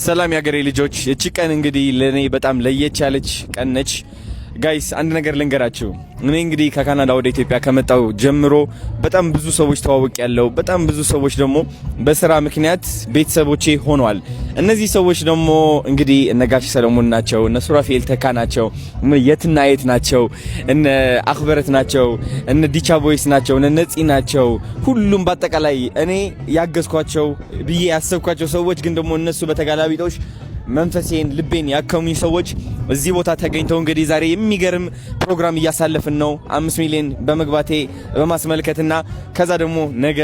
ሰላም ያገሬ ልጆች እቺ ቀን እንግዲህ ለኔ በጣም ለየች ያለች ቀን ነች። ጋይስ አንድ ነገር ልንገራችሁ። እኔ እንግዲህ ከካናዳ ወደ ኢትዮጵያ ከመጣው ጀምሮ በጣም ብዙ ሰዎች ተዋውቅ ያለው በጣም ብዙ ሰዎች ደግሞ በስራ ምክንያት ቤተሰቦቼ ሆነዋል። እነዚህ ሰዎች ደግሞ እንግዲህ እነ ጋሽ ሰለሞን ናቸው፣ እነ ሱራፌል ተካ ናቸው፣ የትና የት ናቸው፣ እነ አክበረት ናቸው፣ እነ ዲቻ ቦይስ ናቸው፣ እነ ነፂ ናቸው። ሁሉም በአጠቃላይ እኔ ያገዝኳቸው ብዬ ያሰብኳቸው ሰዎች ግን ደግሞ እነሱ በተጋላቢጦሽ መንፈሴን ልቤን ያከሙኝ ሰዎች እዚህ ቦታ ተገኝተው እንግዲህ ዛሬ የሚገርም ፕሮግራም እያሳለፍን ነው። 5 ሚሊዮን በመግባቴ በማስመልከትና ከዛ ደግሞ ነገ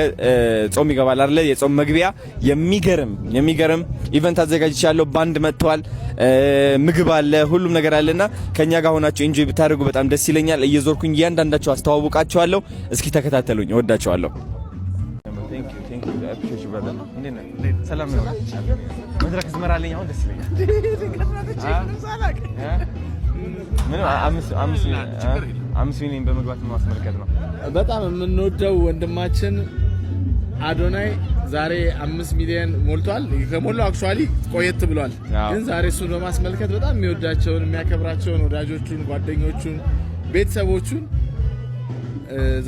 ጾም ይገባል አይደል? የጾም መግቢያ የሚገርም ኢቨንት አዘጋጅቻለሁ። ባንድ መጥቷል፣ ምግብ አለ፣ ሁሉም ነገር አለና ከኛ ጋር ሆናችሁ ኢንጆይ ብታደርጉ በጣም ደስ ይለኛል። እየዞርኩኝ እያንዳንዳችሁ አስተዋውቃችኋለሁ። እስኪ ተከታተሉኝ። እወዳችኋለሁ። ሰላም ነው። መድረክ ዝመራልኝ አሁን ደስ ይለኛል። ምን 5 ሚሊዮን በመግባት ማስመልከት ነው። በጣም የምንወደው ወንድማችን አዶናይ ዛሬ 5 ሚሊዮን ሞልቷል። ከሞላው አክቹአሊ ቆየት ብሏል፣ ግን ዛሬ እሱን በማስመልከት በጣም የሚወዳቸውን የሚያከብራቸውን ወዳጆቹን፣ ጓደኞቹን፣ ቤተሰቦቹን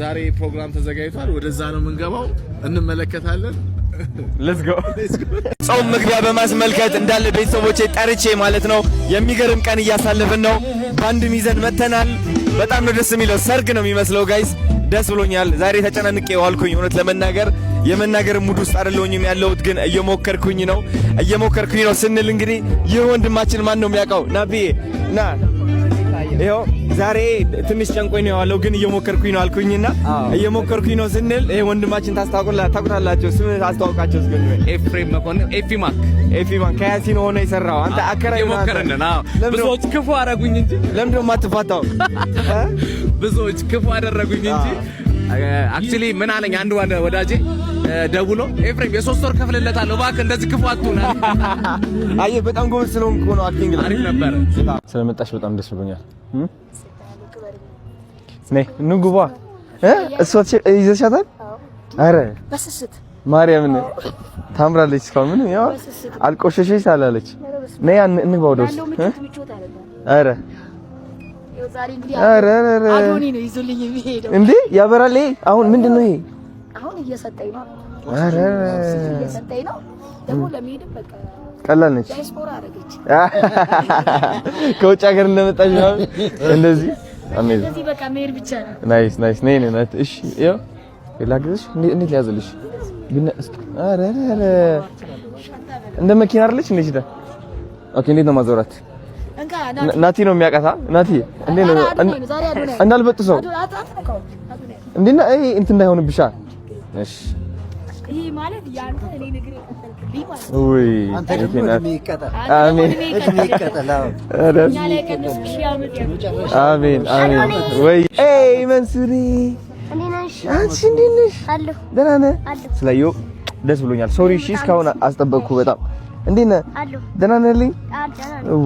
ዛሬ ፕሮግራም ተዘጋጅቷል። ወደዛ ነው የምንገባው፣ እንመለከታለን። ሌትስ ጎ። ጾም መግቢያ በማስመልከት እንዳለ ቤተሰቦቼ ጠርቼ ማለት ነው የሚገርም ቀን እያሳለፍን ነው። ባንድም ይዘን መተናል። በጣም ነው ደስ የሚለው። ሰርግ ነው የሚመስለው ጋይስ። ደስ ብሎኛል። ዛሬ ተጨናንቄ ዋልኩኝ። እውነት ለመናገር የመናገር ሙድ ውስጥ አይደለሁኝም ያለሁት፣ ግን እየሞከርኩኝ ነው ስንል እንግዲህ ይህ ወንድማችን ማን ነው የሚያውቀው? ናብዬ ና ይኸው ዛሬ ትንሽ ጨንቆኝ ነው ያለው፣ ግን እየሞከርኩኝ ነው አልኩኝና እየሞከርኩኝ ነው ስንል ይሄ ወንድማችን ታውቁታላችሁ። ስም አስተዋውቃቸው እስኪ። ኤፍሬም መኮንን ኤፊማክ ከያሲን ሆነ የሰራው አንተ አከራይ የሞከረን ነው። ብዙዎች ክፉ አደረጉኝ እንጂ ለምን ነው የማትፋታው? ብዙዎች ክፉ አደረጉኝ እንጂ አክቹሊ ምን አለኝ አንድ ወዳጄ ደውሎ ኤፍሬም የ3 ወር ከፍልለታለሁ እባክህ እንደዚህ ክፉ አትሁን። አየህ በጣም ጎበዝ ስለሆንክ ነው። አክቲንግ አሪፍ ነበር። ስለመጣሽ በጣም ደስ ብሎኛል። ነይ ንጉባ እሷ ይዘሻታል? አረ በስስት ማርያምን ታምራለች። እስካሁን ምን ያው አልቆሸሸሽ አላለች። ነይ እንግባ ወደ ውስጥ። አረ አረ አዶኒ ነው ይዞልኝ የሚሄደው እንዴ ያበራል። አሁን ምንድነው ይሄ? አሁን እየሰጠኝ ነው። አረ እየሰጠኝ ነው ደግሞ ለሚሄድ በቃ ቀላል ነች። ዳይስፖራ አረገች ከውጭ ሀገር እንደመጣች ነው እንደዚህ አሜን። እንደዚህ በቃ መሄድ ብቻ ነው። ናይስ ነይ ነይ። እሺ ይኸው ላግዝሽ። እንዴት ሊያዝልሽ ግን? አረ እንደ መኪና አይደለች እንዴ? ሲታ ኦኬ። እንዴት ነው ማዞራት? ናቲ ነው የሚያውቃታ። ናቲ እንዴት ነው እንዳልበጥሰው እንዴና ይሄ እንትን እንዳይሆንብሻ። እሺ ይሄ ማለት ያንተ እኔ ነገር ይቀጥልብኝ ማለት ነው። ወይ አንተ ደግሞ የሚቀጥል አሜን አሜን አሜን። ወይ ኤይ መንሱሪ አንቺ እንዴት ነሽ? አለሁ ደህና ነህ? ስላየሁ ደስ ብሎኛል። ሶሪ እሺ እስካሁን አስጠበቅኩ በጣም። እንዴት ነህ? አለሁ ደህና ነህ?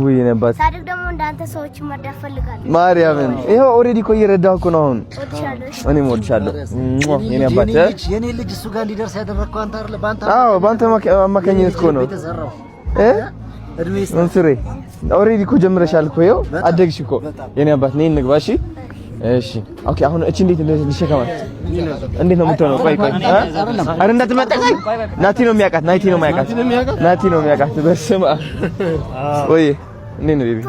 ወይ ነባት ሳድግ ደግሞ እንዳንተ ሰዎች መርዳት ፈልጋለሁ። ማርያምን ይሄው ኦሬዲ እኮ እየረዳሁ እኮ ነው። አሁን እኔም ወድሻለሁ የኔ አባት። የኔ ልጅ እሱ ጋር እንዲደርስ ያደረግከው አንተ አይደለ? በአንተ አማካኝነት እኮ ነው። መንሱሬ ኦሬዲ እኮ ጀምረሻል እኮ ይኸው አደግሽ እኮ የኔ አባት። ነይ እንግባ። እሺ እሺ ኦኬ። አሁን እቺ እንዴት ልሸከማት? እንዴት ነው የምትሆነው? ቆይ አረ እንዳትመጣ። ናቲ ነው የሚያውቃት። ናቲ ነው የሚያውቃት። በስመ አብ ወይ እንዴት ነው ቤቢ?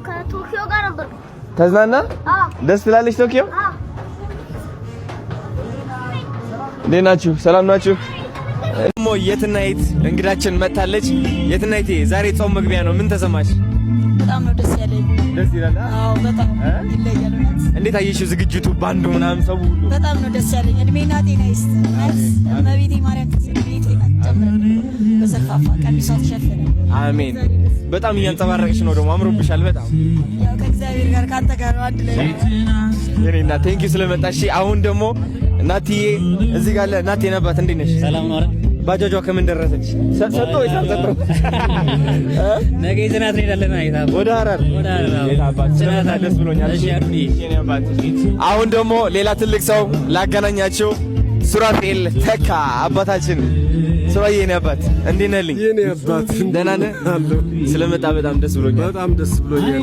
ከቶኪዮ ጋር ነበር። ተዝናና? ደስ ትላለች ቶኪዮ። እንዴት ናችሁ? ሰላም ናችሁ? ደግሞ የትናይት እንግዳችን መጣለች። የትናይት ዛሬ ጾም መግቢያ ነው። ምን ተሰማሽ? በጣም ነው ደስ ያለኝ። ደስ ይላል። አዎ በጣም ይለያል። እንዴት አየሽው ዝግጅቱ? ባንዱ ምናምን ሰው ሁሉ በጣም ነው ደስ ያለኝ። እድሜና ጤና ይስጥ። እመቤቴ ማርያም ትስጥልኝ። በሰፋፋ ቀሚሷ ተሸፈነ። አሜን። በጣም እያንጸባረቅሽ ነው ደግሞ አምሮብሻል በጣም። ያው ከእግዚአብሔር ጋር ካንተ ጋር አንድ ላይ የኔና ቴንኪ ስለመጣሽ። አሁን ደግሞ ናቲዬ እዚህ ጋር አለ። ናቲ ነባት እንዴት ነሽ? ሰላም ነው። ባጃጇ ከምን ደረሰች? ሰጥቶ ይሳልተው ነገ ይዘናት እንሄዳለን። አይታባ ወደ ሐረር የታባት ስለታደስ ደስ ብሎኛል። እሺ የኔ አባት። አሁን ደግሞ ሌላ ትልቅ ሰው ላገናኛችሁ ሱራፌል ተካ አባታችን ሰውዬ የኔ አባት እንዴት ነህልኝ? የኔ አባት ደህና ነህ? ስለመጣ በጣም ደስ ብሎኛል። በጣም ደስ ብሎኛል።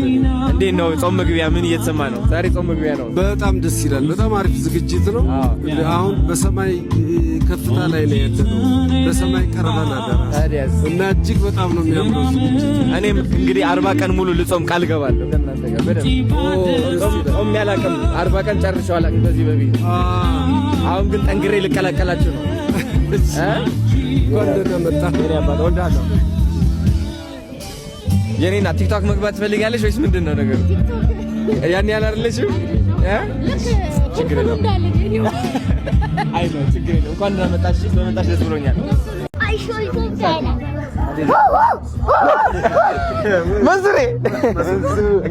እንዴት ነው ጾም መግቢያ ምን እየተሰማ ነው? ዛሬ ጾም መግቢያ ነው። በጣም ደስ ይላል። በጣም አሪፍ ዝግጅት ነው። አሁን በሰማይ ከፍታ ላይ ነው ያለነው። በሰማይ ቀርበን አዳራሽ እና እጅግ በጣም ነው የሚያምረው ዝግጅት። እኔም እንግዲህ 40 ቀን ሙሉ ልጾም ቃል ገባለሁ ከእናንተ ጋር በደንብ ጾም ያላቀም 40 ቀን ጨርሼዋለሁ ከዚህ በፊት። አሁን ግን ጠንክሬ ልቀላቀላችሁ ነው። የኔና ቲክቶክ መግባት ትፈልጋለሽ ወይስ ምንድን ነው ነገሩ? ያን ያህል አይደለሽም? ችግር የለውም። አይ ነው ችግር የለውም። እንኳን እንደመጣሽ ስለመጣሽ ደስ ብሎኛል። መንሱሬ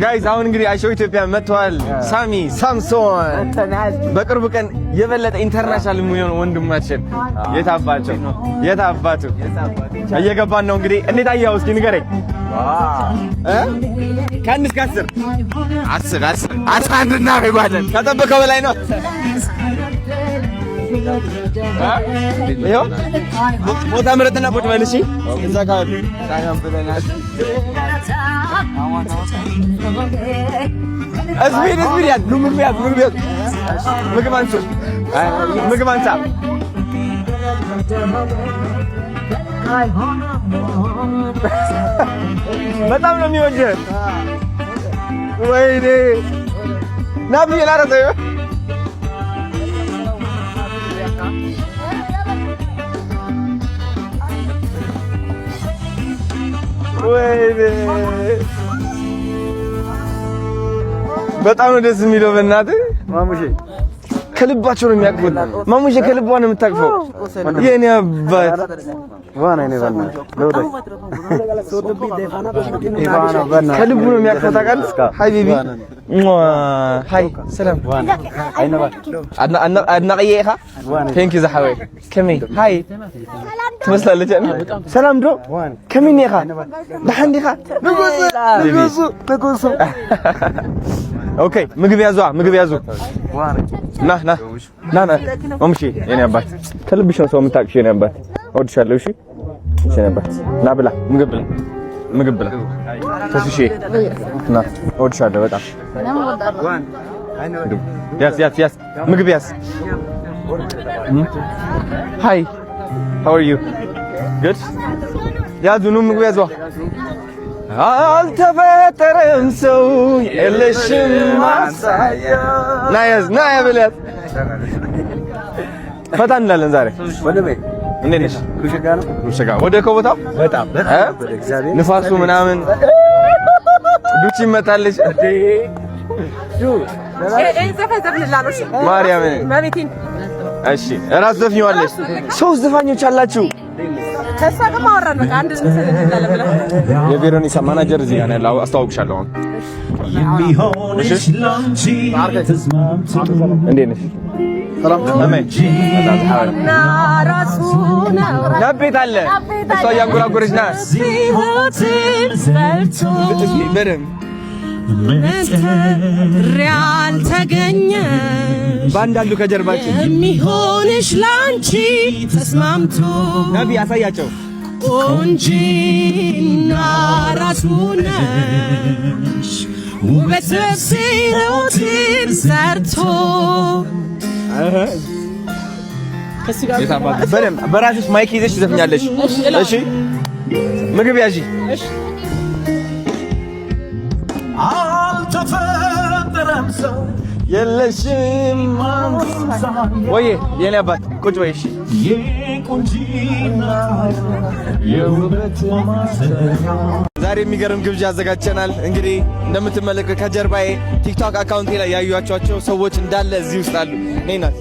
ጋይስ አሁን እንግዲህ አይሾ ኢትዮጵያ መጥቷል። ሳሚ ሳምሶን በቅርቡ ቀን የበለጠ ኢንተርናሽናል የሚሆነው ወንድማችን የታባቱ እየገባን ነው። እንግዲህ እንዴት አየኸው? እስኪ ንገረኝ። ከአንድ እስከ 10 11 እናደርገዋለን። ከጠበቀው በላይ ነው። ይኸው ቦታ ምረጥና ቁጭ በል። እሺ እዛ ጋር እስቢድ ያዝ ምግብ አንሳ በጣም ነው የሚወደው። ወይኔ ና ብዬ ላረሰው ወይኔ በጣም ነው ደስ የሚለው። በእናትህ ማሙሼ ከልባቸው ነው የሚያቅፉት። ማሙሼ ከልቧ ነው የምታቅፈው። የኔ አባት ከልቡ ነው የሚያቅፈው። ታውቃለህ? ሃይ ቤቢ ሃይ ሰላም አድናቂዬ ኢኻ ቴንክ ዩ ዘሓወይ ከመይ ሃይ ትመስላለች። ሰላም ዶ ከመይ ኢኻ ደሓን ኢኻ ንጉሱ ኦኬ ምግብ ያዙ ና ማሙሼ የኔ አባት ከልብሽ ነው ሰው የምታቅሽ። የኔ አባት እወድሻለሁ። እሺ የኔ አባት ና ብላ ምግብ ብላ ተስሼ ና እወድሻለሁ በጣም ያዝ ምግብ ያዝ። ሃይ how are you good ያዙ ነው ምግብ ያዟ። አልተፈጠረም ሰው የለሽም ማሳያ ና ብላት ፈታ እንላለን ዛሬ። እንዴት ነሽ? ኩሽጋ ወደ ከቦታው በጣም ንፋሱ ምናምን ዱቺ ይመታለች እንዴ ማርያም። እሺ እራስ ዘፍኛለሽ። ሶስት ዘፋኞች አላችሁ። ከሳ ጋር አወራን። በቃ አንድ እንሰል እንላለን። የቬሮኒካ ማናጀር እዚህ ጋር ነው። አስተዋውቅሻለሁ። እንዴት ነሽ? ናቤት አለ እሷ እያንጎራጎረች ና ሪያል ተገኘ ባንድ አሉ ከጀርባችን የሚሆንሽ ላንቺ ተስማምቶ ናቢ ያሳያቸው ቆንጂና ራሱ ነሽ ውበት ሲሮቲን ሰርቶ በደምብ በራስሽ ማይክ ይዘሽ ትዘፍኛለሽ። እሺ ምግብ ያዢ። አልተፈጠረም ሰው የለሽም ወይ የኔ አባት ቁጭ በይ። እሺ ዛሬ የሚገርም ግብዣ አዘጋጅተናል። እንግዲህ እንደምትመለከቱ ከጀርባዬ ቲክቶክ አካውንቴ ላይ ያዩዋቸው ሰዎች እንዳለ እዚህ ውስጥ አሉ። ነይ ናት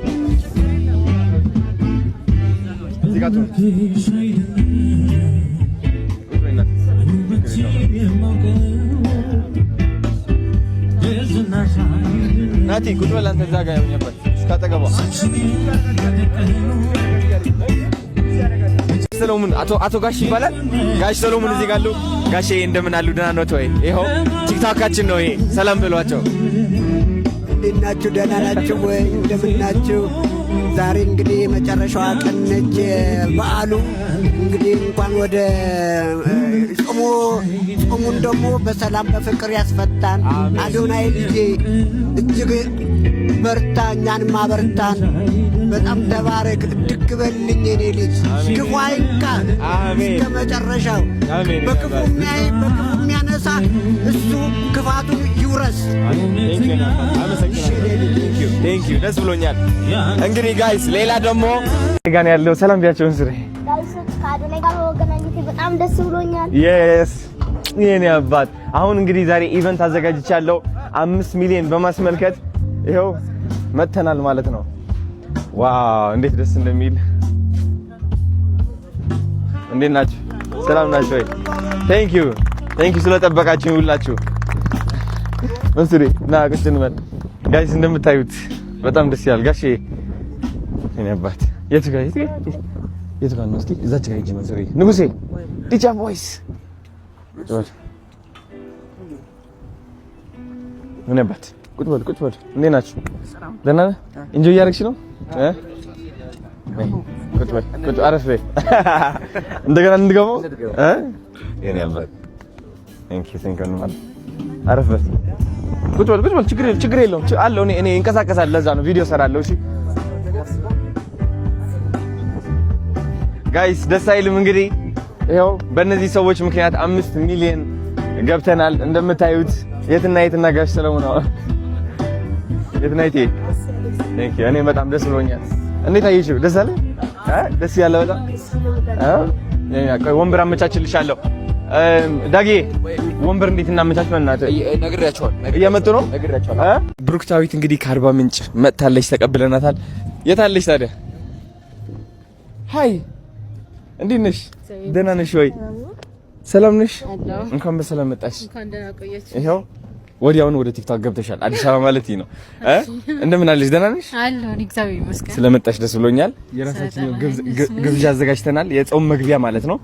ናቲ ቁጭ በል አንተ እዛ ጋር ያውኛበት እስካጠገቧ ሰሎሞን አቶ ጋሽ ይባላል። ጋሽ ሰሎሞን እዚህ ጋር አሉ። ጋሼ እንደምን አሉ? ደህና ነው ወይ? ይኸው ቲክቶካችን ነው ይሄ። ሰላም ብሏቸው። እንዴት ናችሁ? ደህና ናችሁ ወይ? እንደምን ናችሁ? ዛሬ እንግዲህ የመጨረሻዋ ቀን ነች በዓሉ። እንግዲህ እንኳን ወደ ጾሙን ደግሞ በሰላም በፍቅር ያስፈታን። አዶናይ ልጄ እጅግ በርታ፣ እኛንም አበርታን። በጣም ተባረክ፣ እድግ በልኝ የኔ ልጅ። ክፉ አይንካ እስከ መጨረሻው። በክፉ የሚያይ በክፉ የሚያነሳ እሱ ክፋቱን ይውረስ። ደስ ብሎኛል። እንግዲህ ጋይስ ሌላ ደግሞ ጋር ያለው ሰላም ቢያቸውን ስሬ ከአዶናይ ጋር በመገናኘቴ በጣም ደስ ብሎኛል። የስ የኔ አባት አሁን እንግዲህ ዛሬ ኢቨንት አዘጋጅቻለሁ 5 ሚሊዮን በማስመልከት ይኸው መተናል ማለት ነው። ዋው እንዴት ደስ እንደሚል። እንዴት ናችሁ? ሰላም ናችሁ ወይ? ቴንክ ዩ ስለጠበቃችሁኝ ሁላችሁ። መስሪ ና ቁጭ እንበል ጋይስ። እንደምታዩት በጣም ደስ ይላል። ጋሼ እኔ አባት የቱ ጋር ነው? እስኪ እዛች ጋር ሂጂ መስሪ። ንጉሴ ዲጃ ቮይስ እኔ አባት ቁጭ በል። እንዴት ናችሁ? ደህና ነህ? ኢንጆይ እያደረግሽ ነው? ቁጭ አረፍ በይ። እንደገና እንድገባው የኔ አባት ቴንክ ዩ ማለት አረፍ በል። ቁጭ በል። ችግር የለውም አለው። እኔ እንቀሳቀሳለሁ። ለዛ ነው ቪዲዮ ሰራለሁ። እሺ ጋይስ ደስ አይልም? እንግዲህ ይኸው በእነዚህ ሰዎች ምክንያት 5 ሚሊዮን ገብተናል። እንደምታዩት የትና ጋሽ ስለሆነ የትና ቴንክ ዩ። እኔ በጣም ደስ ብሎኛል። እንዴት አየሽው? ደስ አለ? ደስ ያለ በጣም ወንበር አመቻችልሻለሁ። ዳጌ ወንበር እንዴት እናመቻች? በእናትህ ነግሬያቸዋለሁ። እየመጡ ነው። ብሩክታዊት እንግዲህ ከአርባ ምንጭ መጥታለች፣ ተቀብለናታል። የት አለች ታዲያ? ሃይ እንዴት ነሽ? ደህና ነሽ ወይ? ሰላም ነሽ? እንኳን በሰላም መጣሽ። እንኳን ደህና ቆየሽ። ይኸው ወዲያውኑ ወደ ቲክቶክ ገብተሻል። አዲስ አበባ ማለት ነው። እንደምን አለሽ? ደህና ነሽ? አለሁ። እግዚአብሔር ይመስገን። ስለመጣሽ ደስ ብሎኛል። የራሳችን ግብዣ አዘጋጅተናል። የጾም መግቢያ ማለት ነው።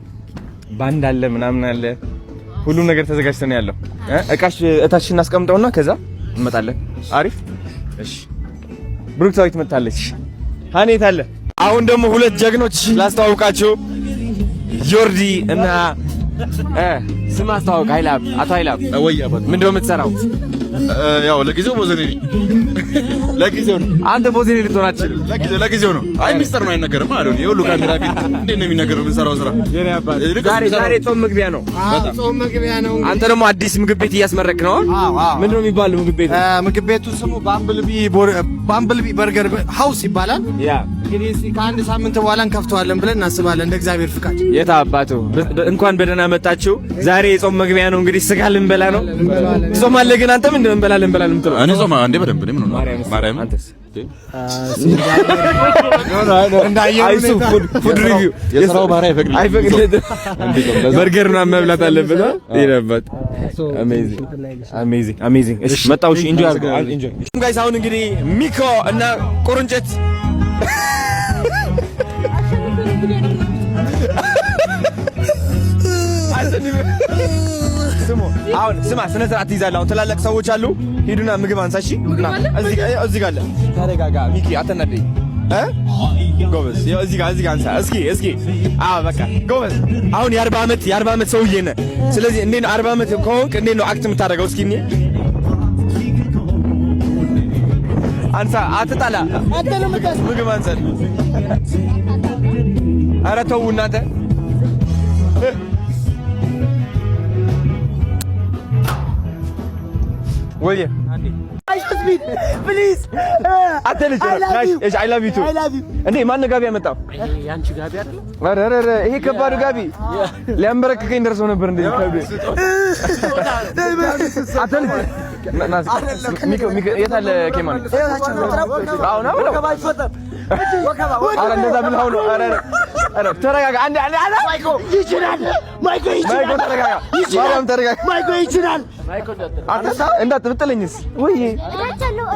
ባንድ አለ ምናምን አለ፣ ሁሉም ነገር ተዘጋጅቶ ነው ያለው። እቃሽ እታች እናስቀምጠውና ከዛ እንመጣለን። አሪፍ እሺ። ብሩክታዊት መጣለች። ሀኔት አለ። አሁን ደግሞ ሁለት ጀግኖች ላስተዋውቃችሁ፣ ጆርዲ እና ስም አስተዋውቅ። ኃይላብ አቶ ኃይላብ ምንድን ነው የምትሰራው? ያው ለጊዜው ቦዘኔ ነኝ። ለጊዜው ነው። አንተ ቦዘኔ ልትሆን አትችልም። ለጊዜው ነው። አይ ሚስጥር ነው አይነገርም አይደል? የሁሉ ካሜራ ፊት እንዴት ነው የሚነገረው? የምንሰራው ስራ ዛሬ ጾም መግቢያ ነው። ጾም መግቢያ ነው። አንተ ደግሞ አዲስ ምግብ ቤት እያስመረክ ነው። ምንድን ነው የሚባለው ምግብ ቤቱ? ምግብ ቤቱ ስሙ ባምብልቢ በርገር ሃውስ ይባላል። እንግዲህ ከአንድ ሳምንት በኋላ እንከፍተዋለን ብለን እናስባለን እንደ እግዚአብሔር ፍቃድ። የታ አባቱ እንኳን በደህና መጣችሁ። ዛሬ የጾም መግቢያ ነው። እንግዲህ ስጋ ልንበላ ነው። ትጾማለህ ግን አንተ ምንድን ነው እንበላለን የምትለው? እኔ ጾም አንዴ በደንብ ነው። ማርያም አንተስ? ፉድ ሪቪው የስራው ባህሪ አይፈቅድልህም። በርገር ምናምን መብላት አለብህ። ይረባት አሜዚንግ። እሺ መጣሁ። እሺ ኢንጆይ አድርገው። ጋይስ አሁን እንግዲህ ሚኮ እና ቁርንጭት አሁን ስማ፣ ስነ ስርዓት ትይዛለህ። አሁን ትላልቅ ሰዎች አሉ። ሂዱና ምግብ አንሳ። እሺ እዚህ ጋር አለ። ተረጋጋ ሚኪ፣ አትናደኝ። ጎበዝ፣ እዚህ ጋር አንሳ። እስኪ በቃ ጎበዝ። አሁን የ40 ዓመት ሰውዬ ነህ። ስለዚህ እንዴት ነው 40 ዓመት ከሆንክ እንዴት ነው አክት የምታደርገው? እስኪ አንሳ፣ አትጣላ። ምግብ አንሳ። ኧረ ተው እናንተ። ወይዬ ፕሊዝ አትልጅ። አይ ላቭ ዩ ቱ። እንዴ ማን ጋቢ ያመጣው? ያንቺ ጋቢ አይደል? ኧረ ይሄ ከባድ ጋቢ ሊያንበረክከኝ ደርሶ ነበር። እንደዚህ ከብዶ አትልጅ። የት አለ ኬማን? አሁን ኧረ እንደዛ ብለኸው ነው። ኧረ ተረጋጋ። አንዴ ማይኮ ይችላል። ተረጋጋ። ማርያም ተረጋጋ። ማይኮ ይችላል። እንዳትጥለኝስ ወይ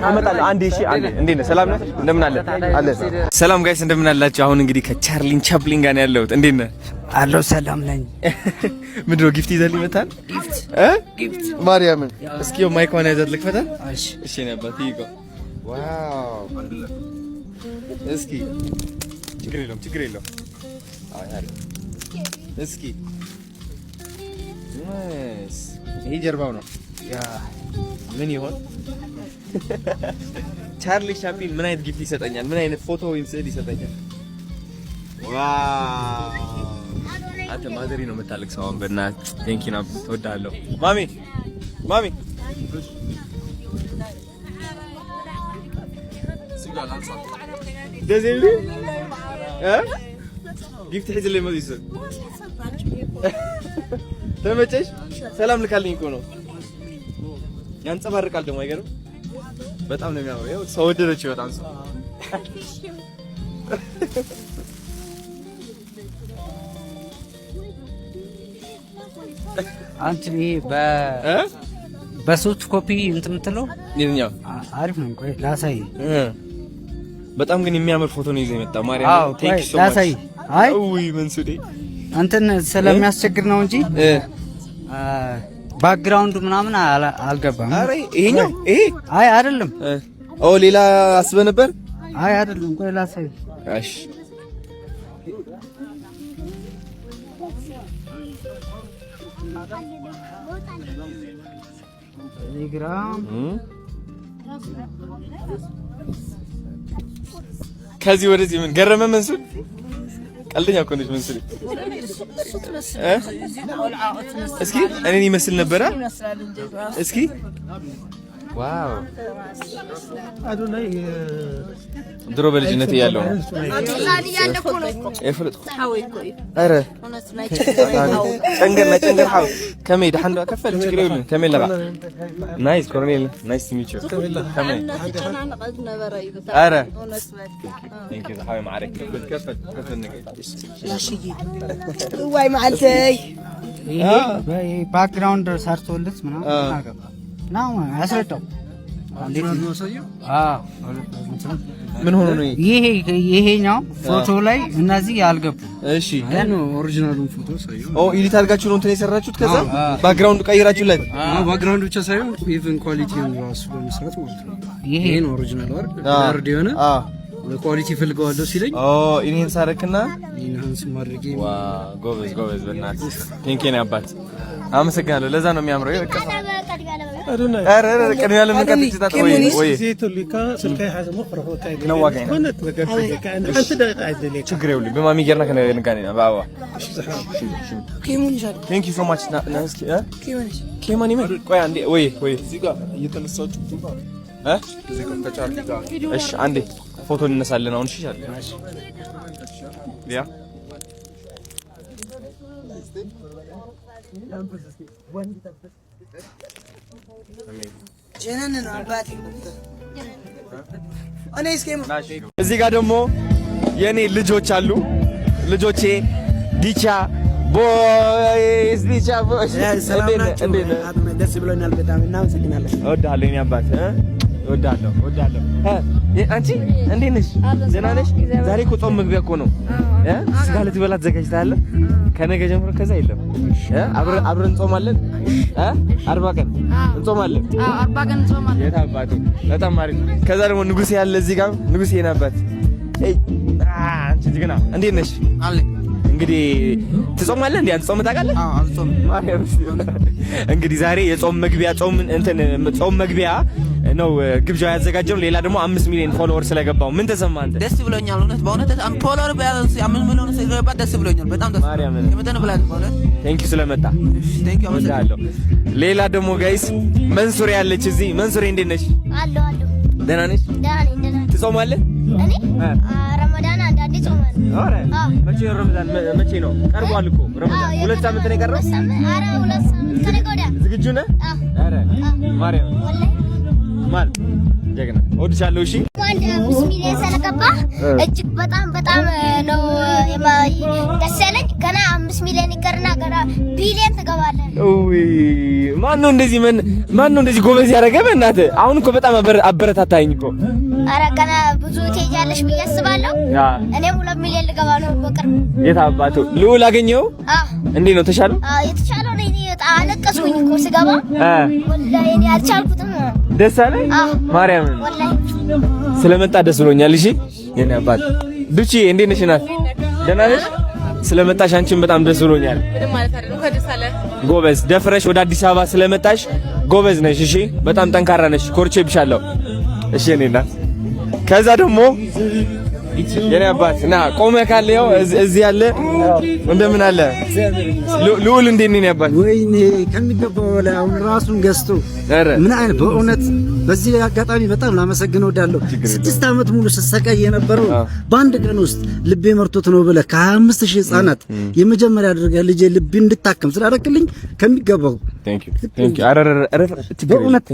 አመጣለሁ። አንዴ እሺ። እንዴት ነህ? ሰላም ነህ? እንደምን አለ? ሰላም ጋይስ፣ እንደምን አላችሁ? አሁን እንግዲህ ከቻርሊን ቻፕሊን ጋር ነው ያለሁት። እንዴት ነህ? አለሁ። ሰላም ነኝ። ምንድን ነው ጊፍት ይዘህልኝ መጣል? ጊፍት ማርያምን። እስኪ ማይኳን ያዘት ልክፈታ። እሺ ነበር። ይቆ ዋው እስኪ ችግር የለውም እስኪ ይሄ ጀርባው ነው ያ ምን ይሆን ቻርሊ ቻፕሊን ምን አይነት ጊፍት ይሰጠኛል ምን አይነት ፎቶ ወይም ስዕል ይሰጠኛል ዋው አንተ ማዘሪ ነው የምታለቅሰው አሁን በእናትህ ቴንክ ዩ ነው ተወዳለሁ ማሚ ደዘሊ ጊፍት ሒዝልኝ ማለት ይሰጥ ተመቸሽ ሰላም ልካልኝ እኮ ነው ያንጸባርቃል ደግሞ አይገርም በጣም ነው የሚያምረው ያው ሰው ወደደችው በጣም ሰው አንቺ በሶፍት ኮፒ እንትን የምትለው የትኛው አሪፍ ነው ቆይ ላሳይ በጣም ግን የሚያምር ፎቶ ነው ይዘህ የመጣው ማርያም ቴንክ ዩ ሶ ማች ላሳይ አይ ውይ መንሱዴ እንትን ስለሚያስቸግር ነው እንጂ ባክግራውንዱ ምናምን አልገባም አረ ይሄኛው ይሄ አይ አይደለም ሌላ አስበህ ነበር አይ አይደለም ቆይ ላሳይ እሺ ቴሌግራም ከዚህ ወደዚህ ምን ገረመ መንሱድ ቀልደኛ እኮ ነች መንሱድ እስኪ እኔን ይመስል ነበረ እስኪ ዋው አዶናይ ድሮ በልጅነት ያለው አረ ጨንገር حاول كمي دحن كفل تشكري لي كمي لا نايس كورنيل نايس تو ميت يو كمي اره ثانك يو حاول معك كفل ዋይ ማልተይ ባክግራውንድ ሰርቶልስ ምናምን አገባ ነው አስረዳው ምን ሆኖ ነው ይሄኛው ፎቶ ላይ እነዚህ ያልገቡ እሺ ነው ኦሪጂናሉን ፎቶ ሳይሆን ኤዲት አድርጋችሁ ነው እንትን የሰራችሁት ከዛ ባክግራውንድ ቀይራችሁለት ባክግራውንድ ብቻ ሳይሆን ኢቭን ኳሊቲውን ራሱ በመስራት ማለት ነው ይሄ ነው ኦሪጂናል ወርድ የሆነ ኳሊቲ ፈልገዋለሁ ሲለኝ ኢንሃንስ ሳረክና ኢንሃንስ ማድረግ ጎበዝ በእናትህ ቴንክ ዩ አባት አመሰግናለሁ ለዛ ነው የሚያምረው ይበቃ አረ ቅድሚያ ለምን ቀጥታ ወይ ዘይቶሊካ ስልካይ ሐዘ መፍረሆ ታይ ነው ዋጋኝ ኮነት ነገር አንተ ደቂቃ አይደለ ችግር ይውል በማሚ ገርና ከነጋኔ ባባ ኬሙን ይሻል ቴንክ ዩ ሶ ማች ናስኪ ኬማኒ ምን ቆይ አንዴ ወይ እዚህ ጋር እየተነሳችሁ እዚህ ጋር ተጫርኩ እሺ አንዴ ፎቶ እንነሳለን አሁን እሺ ያ ጀነን ነው አባቴ እኔ እስኪ እዚህ ጋር ደግሞ የኔ ልጆች አሉ ልጆቼ ዲቻ ቦይስ ዲቻ ቦይስ እንዴት ደስ ብሎኛል በጣም እናመሰግናለን እወዳለሁ የኔ አባት እወዳለሁ አንቺ እንዴት ነሽ ደህና ነሽ ዛሬ እኮ ጾም መግቢያ እኮ ነው ስጋ ልትበላ ተዘጋጅተሃል ከነገ ጀምሮ ከዛ የለም አብረን እንጾማለን 40 ቀን እንጾማለን 40 ቀን እንጾማለን የታባቱ በጣም አሪፍ ከዛ ደግሞ ንጉሴ ያለ እዚህ ጋር ንጉሴ የናባት አንቺ ጅግና እንዴት ነሽ አለ እንግዲህ ትጾማለህ እንዴ አንተ ጾም ታውቃለህ አዎ አልጾም እንግዲህ ዛሬ የጾም መግቢያ ጾም መግቢያ ነው ግብዣው ያዘጋጀው ሌላ ደግሞ 5 ሚሊዮን ፎሎወር ስለገባው ምን ተሰማ አንተ ደስ ብሎኛል በእውነት ፎሎወር ቢያንስ 5 ሚሊዮን ስለገባ ደስ ብሎኛል በጣም ደስ ብሎኛል የመተነ ብላል በእውነት ቴንክ ዩ ስለመጣ ቴንክ ዩ አመሰግናለሁ ሌላ ደግሞ ጋይስ መንሱሬ ያለች እዚህ መንሱሬ እንዴት ነሽ አሎ ደህና ነሽ ደህና ትጾማለህ እኔ ረመዳን አንዳንዴ ጾማለሁ ኧረ መቼ ነው ረመዳን መቼ ነው ቀርቧል እኮ ረመዳን 2 ሳምንት ነው የቀረው ኧረ 2 ሳምንት ከነገ ወዲያ ዝግጁ ነህ ኧረ ማርያም ወላሂ ማል ጀግና እወድሻለሁ እሺ 5 ሚሊዮን ስለገባ እጅግ በጣም ነው ደስ ያለኝ ገና 5 ሚሊዮን ይቀርና ገና ቢሊዮን ትገባለህ ማን ነው እንደዚህ ጎበዝ ያደረገ በእናትህ አሁን እኮ በጣም አበረታታኝ እኮ ኧረ ገና ብዙ ትሄጃለሽ ብዬ አስባለሁ እኔም 2 ሚሊዮን ልገባ ነው በቅርብ የት አባቱ ልዑል አገኘው እንዴት ነው ተሻለው የተሻለው ነው እኔ አለቀስኩኝ እኮ ስገባ ወላሂ እኔ አልቻልኩትም ደስ አለኝ ማርያም ወላሂ ስለመጣ ደስ ብሎኛል እሺ የኔ አባት ዱቺ እንዴት ነሽ? ናት ደህና ነሽ? ስለመጣሽ አንቺን በጣም ደስ ብሎኛል። ጎበዝ ደፍረሽ ወደ አዲስ አበባ ስለመጣሽ ጎበዝ ነሽ። እሺ በጣም ጠንካራ ነሽ። ኮርቼብሻለሁ። እሺ የኔ እናት ከዛ ደግሞ የኔ አባት ና ቆመ ካለው እዚህ ያለ እንደምን አለ ልዑል እንዴት ነኝ አባት? ወይኔ ከሚገባው በላይ አሁን ራሱን ገዝቶ ምን አይነት በእውነት በዚህ አጋጣሚ በጣም ላመሰግነው እወዳለሁ። 6 ዓመት ሙሉ ስሰቃይ የነበረው በአንድ ቀን ውስጥ ልቤ መርቶት ነው ብለህ ከ25000 ህፃናት የመጀመሪያ አድርገህ ልጄ ልቤ እንድታከም ስላደረክልኝ ከሚገባው ቴንክ ዩ አረረ በእውነት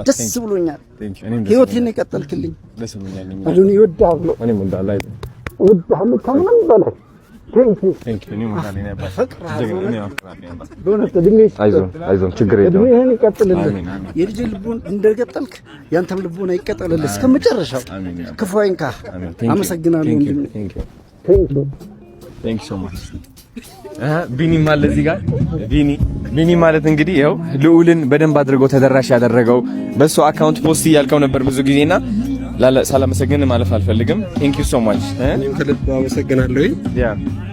ደስ ብሎኛል። ህይወቴን የቀጠልክልኝ ደስ ብሎኛል። አዱን ይወዳል ነው እኔ ምን እንዳላይ ወዳህ ከምን በላይ ቴንክ ዩ ኒሞታሊና አይዞን ችግር የለውም። እድሜህን ይቀጥልልህ። የልጅ ልቡን እንደቀጠልክ ያንተም ልቡን አይቀጠልልህ እስከመጨረሻው። ክፉ አይንካህ። አመሰግናለሁ ወንድሜ። ቴንክ ዩ ሶ ማች። ቢኒ ማለት እዚህ ጋር ቢኒ ማለት እንግዲህ ያው ልዑልን በደንብ አድርገው ተደራሽ ያደረገው በሱ አካውንት ፖስት እያልከው ነበር ብዙ ጊዜና ሳላመሰግን ማለፍ አልፈልግም። ቴንክ ዩ ሶ ማች። እኔም ከልብ አመሰግናለሁ።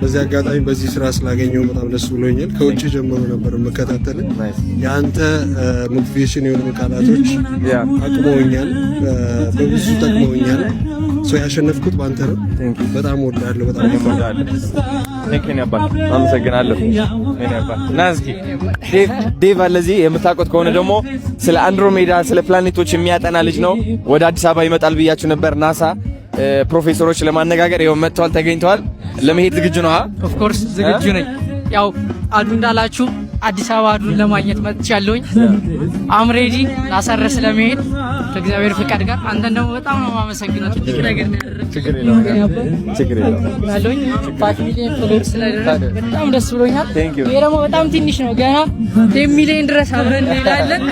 በዚህ አጋጣሚ በዚህ ስራ ስላገኘው በጣም ደስ ብሎኛል። ከውጭ ጀምሮ ነበር መከታተል። ያንተ ሞቲቬሽን የሆኑ ቃላቶች አቅመውኛል፣ በብዙ ጠቅመውኛል። ሰው ያሸነፍኩት ባንተ ነው። በጣም ወዳለሁ፣ በጣም ወዳለሁ። ቴንክ ዩ ነበር። አመሰግናለሁ። እኔ አባት ናዝኪ ዴቭ አለዚህ የምታውቁት ከሆነ ደግሞ ስለ አንድሮሜዳ ስለ ፕላኔቶች የሚያጠና ልጅ ነው። ወደ አዲስ አበባ ይመጣል ብያችሁ ነበር። ናሳ ፕሮፌሰሮች ለማነጋገር ይኸው መጥተዋል፣ ተገኝተዋል። ለመሄድ ዝግጁ ነው? ኦፍ ኮርስ ዝግጁ ነኝ። ያው አዱ እንዳላችሁ አዲስ አበባ አዱን ለማግኘት መጥቻለሁኝ። አም ሬዲ ላሳረስ ለመሄድ ከእግዚአብሔር ፍቃድ ጋር። አንተን ደግሞ በጣም ነው የማመሰግነው። ትልቅ ነገር ነው ያደረግህ። ችግር የለውም ያለኝ ፋት ሚሊዮን ፎሎወር ስለደረሰ በጣም ደስ ብሎኛል። ይሄ ደግሞ በጣም ትንሽ ነው። ገና 10 ሚሊዮን ድረስ አብረን እንሄዳለን።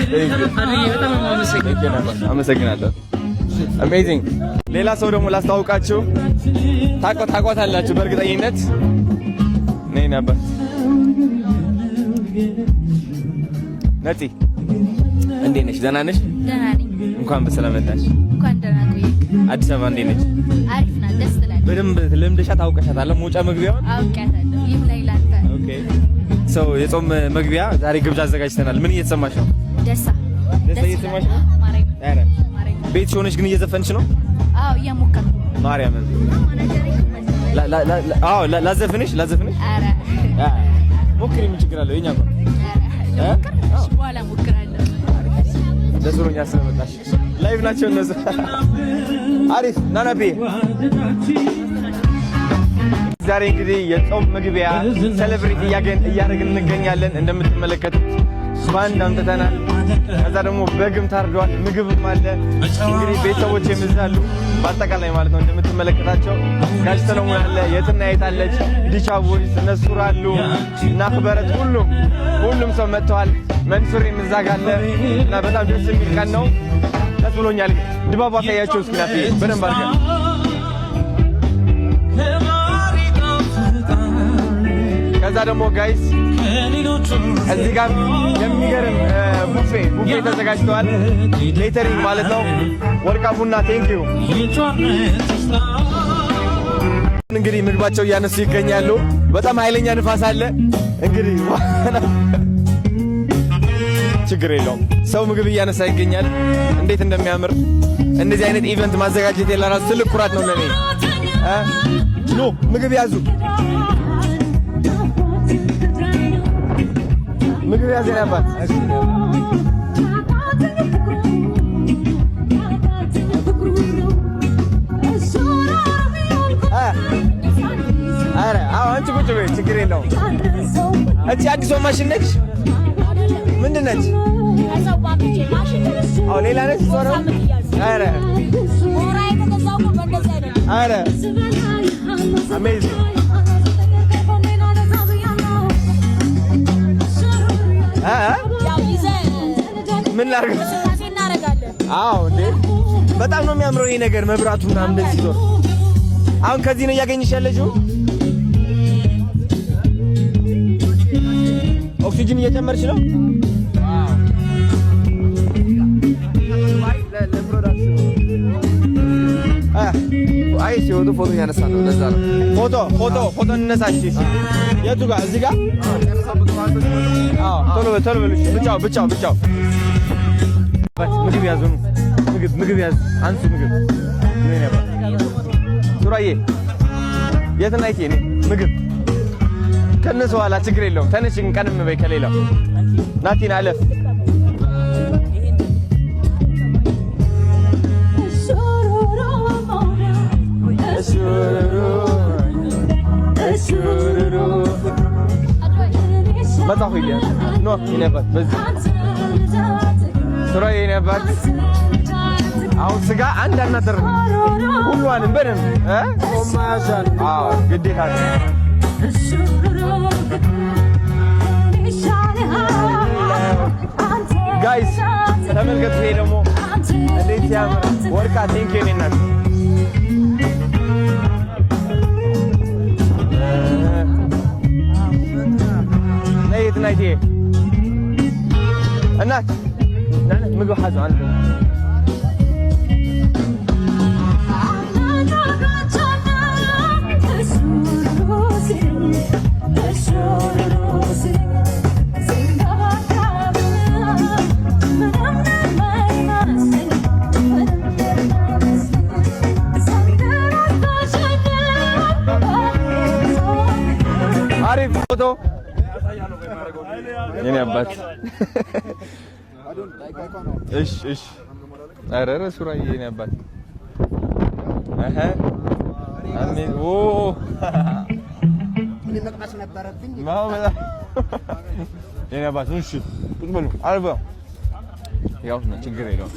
በጣም ነው የማመሰግነው። አመሰግናለሁ። አሜዚንግ። ሌላ ሰው ደግሞ ላስተዋውቃችሁ። ታውቋታላችሁ በእርግጠኝነት ነኝ ነበር ነፂ እንዴት ነሽ? ደህና ነሽ? ደህና ነኝ። እንኳን በሰላም መጣሽ። እንኳን ደህና ቆይ። አዲስ አበባ እንዴት ነች? አሪፍ ናት፣ ደስ ትላለች። በደንብ ለምደሻት አውቀሻታል? መውጫ መግቢያውን አውቃታለሁ። ይም ላይ ላንተ ኦኬ። ሰው የጾም መግቢያ ዛሬ ግብዣ አዘጋጅተናል። ምን እየተሰማሽ ነው? ደስ እየተሰማሽ ነው? ቤትሽ ሆነሽ ግን እየዘፈንሽ ነው? አዎ እየሞከርኩ ማርያምን። አዎ ላዘፍንሽ? ኧረ ሞክሪ፣ ምን ችግር አለው? የኛ ነው በኋላ ሞክራለሁ። ደስ ብሎኛል ስለመጣሽ። ላይቭ ናቸው እነሱ። አሪፍ ናናቤ። ዛሬ እንግዲህ የጾም መግቢያ ሴሌብሬት እያደረግን እንገኛለን። እንደምትመለከቱት ባንድ አምጥተናል። ከዛ ደግሞ በግም ታርዷል፣ ምግብም አለ። እንግዲህ ቤተሰቦች ይምዛሉ በአጠቃላይ ማለት ነው። እንደምትመለከታቸው ጋሽ ሰለሞን አለ፣ የትና የታለች ዲቻ ቦይስ እነሱ አሉ፣ ናክበረት ሁሉም ሰው መጥተዋል። መንሱሬም እዛ ጋር አለ እና በጣም ደስ የሚል ቀን ነው። ደስ ብሎኛል። ድባቡ አሳያቸው እስኪ ናፊ በደንብ አድርገን። ከዛ ደግሞ ጋይስ እዚህ ጋር የሚገርም ቡፌ ተዘጋጅተዋል። ሌተሪንግ ማለት ነው። ወርቃ ቡና ቴንክ ዩ። እንግዲህ ምግባቸው እያነሱ ይገኛሉ። በጣም ኃይለኛ ንፋስ አለ። እንግዲህ ችግር የለውም። ሰው ምግብ እያነሳ ይገኛል። እንዴት እንደሚያምር እንደዚህ አይነት ኢቨንት ማዘጋጀት የለራሱ ትልቅ ኩራት ነው ለኔ። ኖ ምግብ ያዙ፣ ምግብ ያዙ ነበር። አረ አንቺ ቁጭ በይ፣ ችግር የለውም። እቺ አዲስ ማሽን ነች። ምንድን ነች? አዎ ሌላ ነች። ሶሮ አረ አረ አሜዚንግ። ምን ላድርግ? አዎ እንዴ በጣም ነው የሚያምረው ይሄ ነገር፣ መብራቱ ምናምን እንደዚህ ሲዞር። አሁን ከዚህ ነው እያገኘሽ ያለሽው። ኦክሲጅን እየጨመርሽ ነው። አይ ሲወጡ ፎቶ ያነሳ ነው። ለዛ ነው ፎቶ እንነሳሽ። የቱ ጋር? እዚህ ጋር? አዎ ቶሎ በሉ። ብቻው ምግብ ያዙ። ምግብ ያዝ። አንሱ ምግብ ምን ያባ ሱራዬ የት ናይቴ ነው ምግብ ከነሱ ኋላ ችግር የለውም። ተነሽ ግን ቀንም በይ ከሌላው ናቲን አለፍ መጣሁ ይላል ኖ ይነባት በዚህ ሱራዬ ይነባት አሁን ስጋ አንድ አናደርም ሁሉንም በደንብ ኦማሻን ግዴታ ነው። ጋይስ ተመልከቱ። ይሄ ደግሞ እንዴት ያምር ወርቃ ቴንክ ዩ ነና ናይቴ እናት ምግብ ሐዙ አንተ አሪፍ ፎቶ የኔ አባት እሺ ኧረ ሱራዬ የኔ አባት አሜን ኦ መቅመስ ነበረብኝ የኔ አባት እሺ ቁጭ በሉ አልባ ያው ነው ችግር የለውም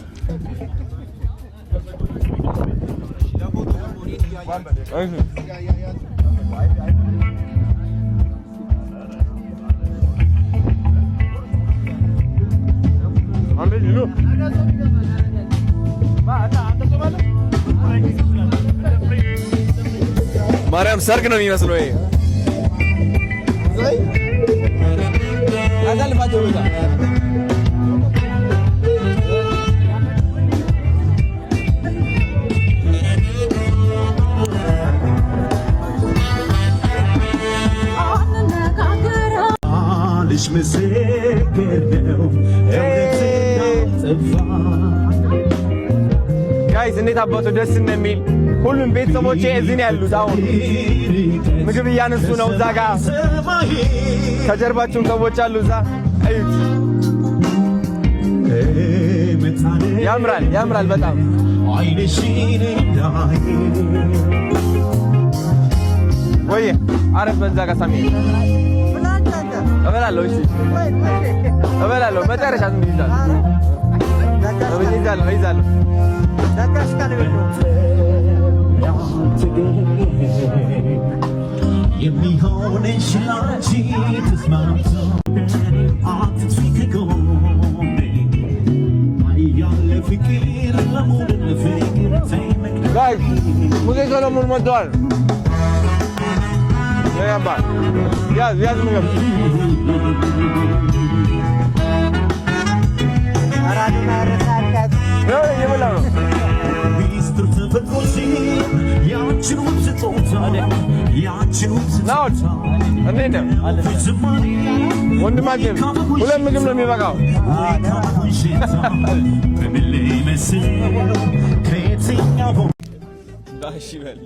ማርያም ሰርግ ነው የሚመስለው ይሄ አዳልፋቸው ብቻ ልጅ ምስክር ነው ጋይስ እንዴት አባቱ ደስ እንደሚል ሁሉም ቤተሰቦቼ እዚህ ነው ያሉት። አሁን ምግብ እያነሱ ነው። እዛ ጋር ከጀርባችሁም ሰዎች አሉ። እዛ እዩት። ያምራል በጣም ወይ አረፍ በዛ ጋር ሳሚ እበላለሁ። እሺ እበላለሁ። መጨረሻ ምን ይዛል ይዛል የሚሆነሽ ላንቺ ተስማምቶ አትጥፊ ከጎኔ አያለ ፍቅር ለሙድ ፍቅር ተይመክ ጋይስ ሙዚቃ ሰሎሞን መጥቷል። ያባ ያዝ ምግብ አራዱና ረሳካት ነው የበላው ሚስጥር ተፈጥሮሽ ያንቺን ውብ ስጦታ ያንቺን ውብ ስጦታ እንዴት ነው ወንድማችን? ሁለት ምግብ ነው የሚበቃው። ዳሽ ይበል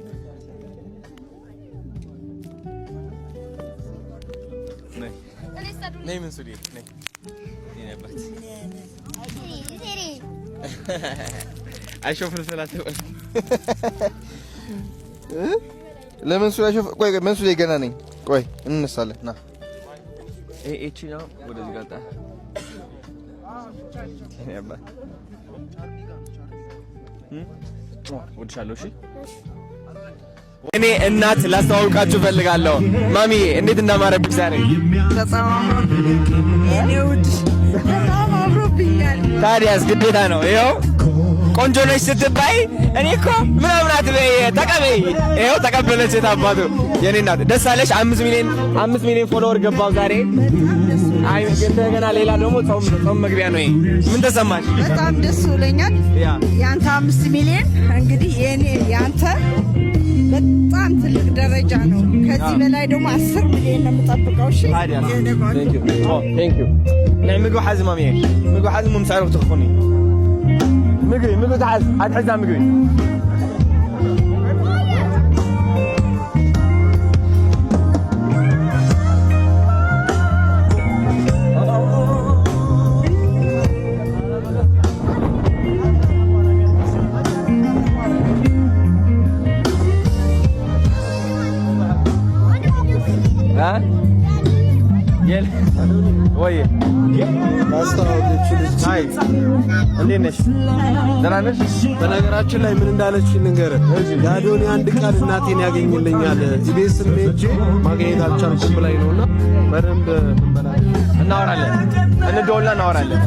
ነይ ምን ሱዲ ነይ ይነባት አይሾፍን ስላተው ለምን ሱዲ አይሾፍ? ቆይ ምን ሱዲ ገና ነኝ። ቆይ እንነሳለን። ና እቺ ነው ወደዚህ ጋር ጣ ይነባት ወድሻለሁ። እሺ እኔ እናት ላስተዋውቃችሁ ፈልጋለሁ። ማሚ እንዴት እንዳማረብሽ ዛሬ በጣም አምሮብኛል። ታዲያስ ግዴታ ነው። ይኸው ቆንጆ ነሽ ስትባይ እኔ እኮ ምናምን አትበይ ተቀበይ። ይኸው ተቀበለች የታባቱ የኔ እናት። ደስ አለሽ? 5 ሚሊዮን ፎሎወር ገባው ዛሬ። አይ እንደገና ሌላ ደግሞ ጾም መግቢያ ነው። ምን ተሰማሽ? በጣም ደስ ብሎኛል። ያንተ 5 ሚሊዮን እንግዲህ የኔ ያንተ በጣም ትልቅ ደረጃ ነው። ከዚህ በላይ ደግሞ 10 ሚሊዮን ነው የምጠብቀው። እሺ ቴንክ ዩ ናይ ምግቢ ሓዚ ማሚየ ምግቢ ሓዚ ምምሳሩ ትኹኒ ምግቢ ተሓዝ ኣትሕዛ ምግቢ ወይ ታስታውቂች ልጅ አይ እንዴት ነሽ? ደህና ነሽ? በነገራችን ላይ ምን እንዳለች ልንገርህ። የአዶኒ አንድ ቃል እናቴን ያገኝልኛል ኢቢኤስ ሄጄ ማግኘት አልቻልኩም ብላኝ ነውና በደንብ እናወራለን፣ እንደውላ እናወራለን።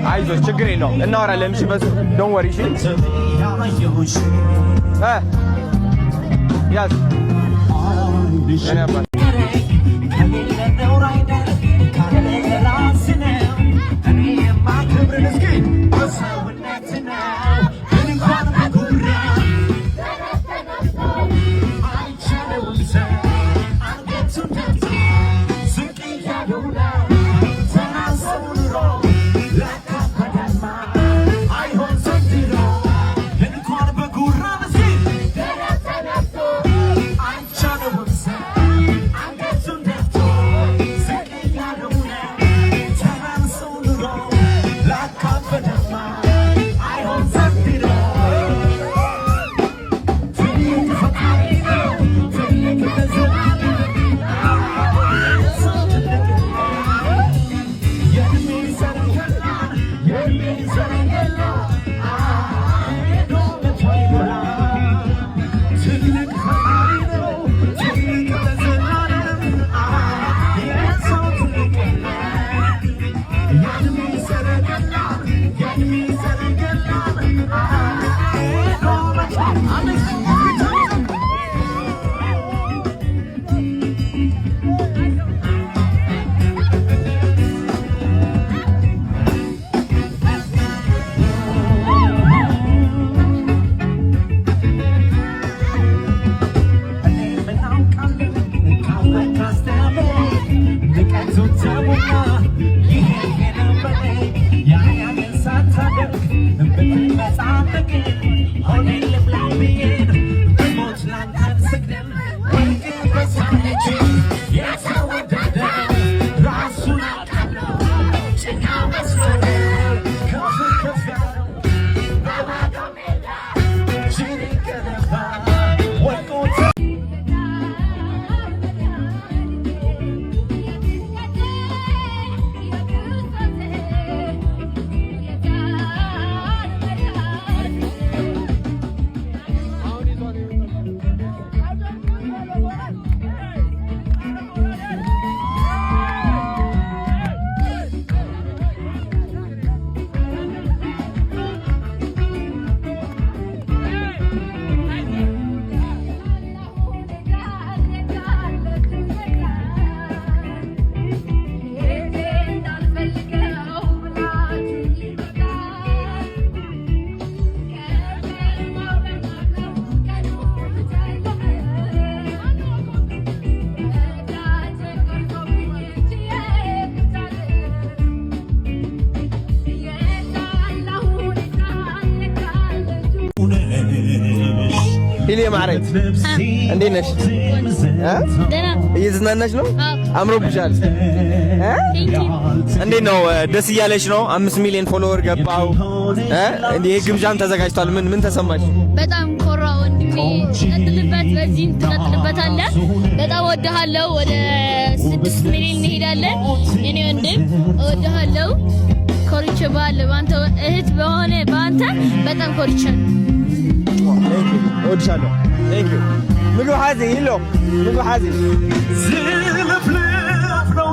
አይዞሽ ችግር የለውም እናወራለን። እሺ በስ ዶንት ወሪ እሺ ያዝ እኔ አባ ሂሊየ ማዕረግ እንዴት ነሽ? እየዝናናሽ ነው? አምሮብሻል። እንዴት ነው? ደስ እያለሽ ነው? 5 ሚሊዮን ፎሎወር ገባው። እንዴ ግብዣም ተዘጋጅቷል። ምን ተሰማሽ? በጣም ኮራው ወንድሜ። ቀጥልበት፣ በዚህ ትቀጥልበታለህ። በጣም እወድሃለሁ። ወደ 6 ሚሊዮን እንሄዳለን። የኔ ወንድም እወድሃለሁ። ኮርቼብሃለሁ። ባንተ እህት በሆነ ባንተ በጣም ኮርቻለሁ። እወድሻለሁ። ቴንክ ዩ ምግብ ሀዚ ይሎ ምግብ ሀዚ ዝልፍልፍ ነው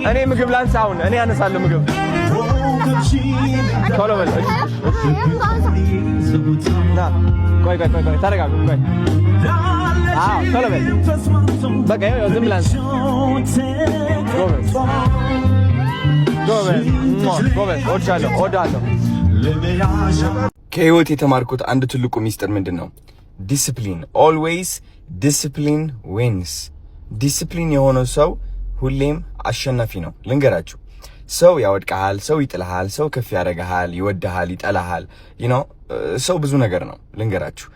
እኔ ምግብ ላንሳ አሁን እኔ አነሳለሁ ምግብ ቶሎ በል ና ቆይ ተረጋጉ ቆይ ቶሎ በል በቃ ያው ዝም ብላንስ ጎበዝ እወዳለሁ ከህይወት የተማርኩት አንድ ትልቁ ሚስጥር ምንድነው ዲሲፕሊን always discipline wins ዲሲፕሊን የሆነ ሰው ሁሌም አሸናፊ ነው ልንገራችሁ ሰው ያወድቃል ሰው ይጥልሃል ሰው ከፍ ያደርጋል ይወድሃል ይጠላሃል ሰው ብዙ ነገር ነው ልንገራችሁ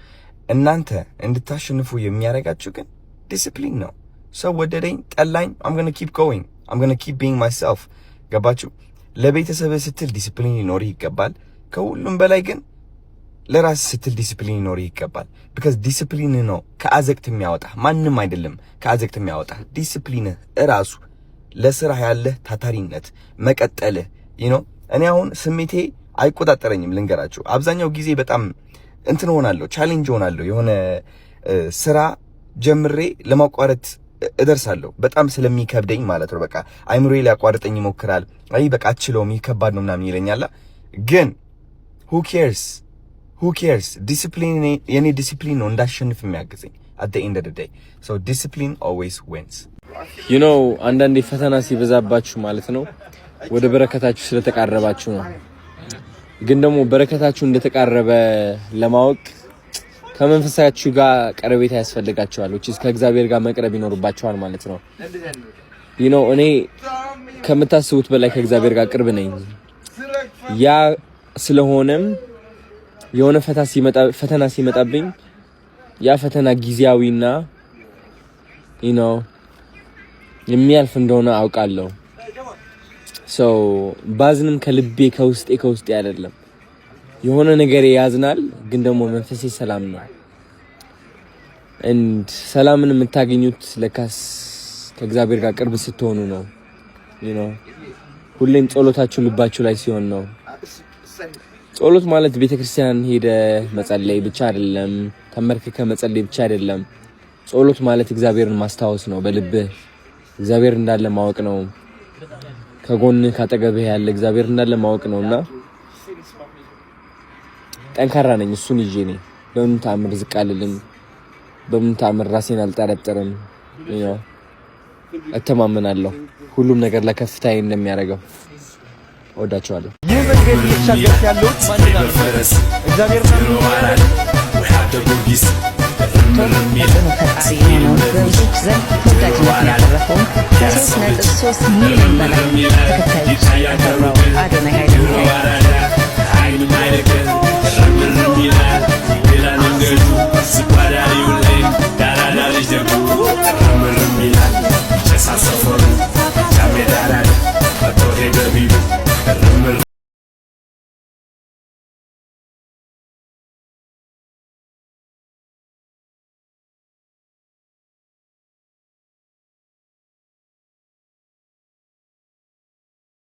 እናንተ እንድታሸንፉ የሚያረጋችሁ ግን ዲሲፕሊን ነው ሰው ወደደኝ ጠላኝ I'm going to keep going I'm going to keep being myself ገባችሁ ለቤተሰብ ስትል ዲሲፕሊን ሊኖር ይገባል ከሁሉም በላይ ግን ለራስ ስትል ዲሲፕሊን ሊኖር ይገባል because ዲሲፕሊን ነው ከአዘቅት የሚያወጣ ማንንም አይደለም ከአዘቅት የሚያወጣ ዲሲፕሊን እራሱ ለስራ ያለ ታታሪነት መቀጠል እኔ አሁን ስሜቴ አይቆጣጠረኝም ልንገራችሁ አብዛኛው ጊዜ በጣም እንትን ሆናለሁ ቻሌንጅ ሆናለሁ የሆነ ስራ ጀምሬ ለማቋረጥ እደርሳለሁ በጣም ስለሚከብደኝ ማለት ነው በቃ አይምሮዬ ሊያቋርጠኝ ይሞክራል አይ በቃ አችሎም ይከባድ ነው ምናምን ይለኛል ግን who cares ዲሲፕሊን የኔ ዲሲፕሊን ነው እንዳሸንፍ የሚያግዘኝ at the end of the day so discipline always wins አንዳንዴ ፈተና ሲበዛባችሁ ማለት ነው ወደ በረከታችሁ ስለተቃረባችሁ ነው ግን ደግሞ በረከታችሁ እንደተቃረበ ለማወቅ ከመንፈሳችሁ ጋር ቀረቤታ ያስፈልጋችኋል ከእግዚአብሔር ጋር መቅረብ ይኖርባችኋል ማለት ነው እኔ ከምታስቡት በላይ ከእግዚአብሔር ጋር ቅርብ ነኝ ያ ስለሆነም የሆነ ፈተና ሲመጣብኝ ያ ፈተና ጊዜያዊና የሚያልፍ እንደሆነ አውቃለሁ ባዝንም ከልቤ ከውስጤ አይደለም የሆነ ነገር ያዝናል ግን ደግሞ መንፈሴ ሰላም ነው ሰላምን የምታገኙት ለካስ ከእግዚአብሔር ጋር ቅርብ ስትሆኑ ነው ሁሌም ጸሎታችሁ ልባችሁ ላይ ሲሆን ነው ጸሎት ማለት ቤተክርስቲያን ሄደ መጸለይ ብቻ አይደለም ተመርክከ መጸለይ ብቻ አይደለም ጸሎት ማለት እግዚአብሔርን ማስታወስ ነው በልብህ እግዚአብሔር እንዳለ ማወቅ ነው ከጎንህ ካጠገብህ ያለ እግዚአብሔር እንዳለ ማወቅ ነውና ጠንካራ ነኝ እሱን ይዤ ነኝ በምን ታምር ዝቅ አልልም በምን ታምር ራሴን አልጠረጥርም እተማመናለሁ ሁሉም ነገር ለከፍታዬ እንደሚያደርገው ወዳቸዋለሁ ይህ መንገድ እየተሻገርኩ ያለሁት እግዚአብሔር በብዙዎች ዘንድ ተወዳጅነትን ያተረፈውን ከ3.3 ሚሊዮን በላይ ተከታዮች ያፈራው አዶናይ ኃይለ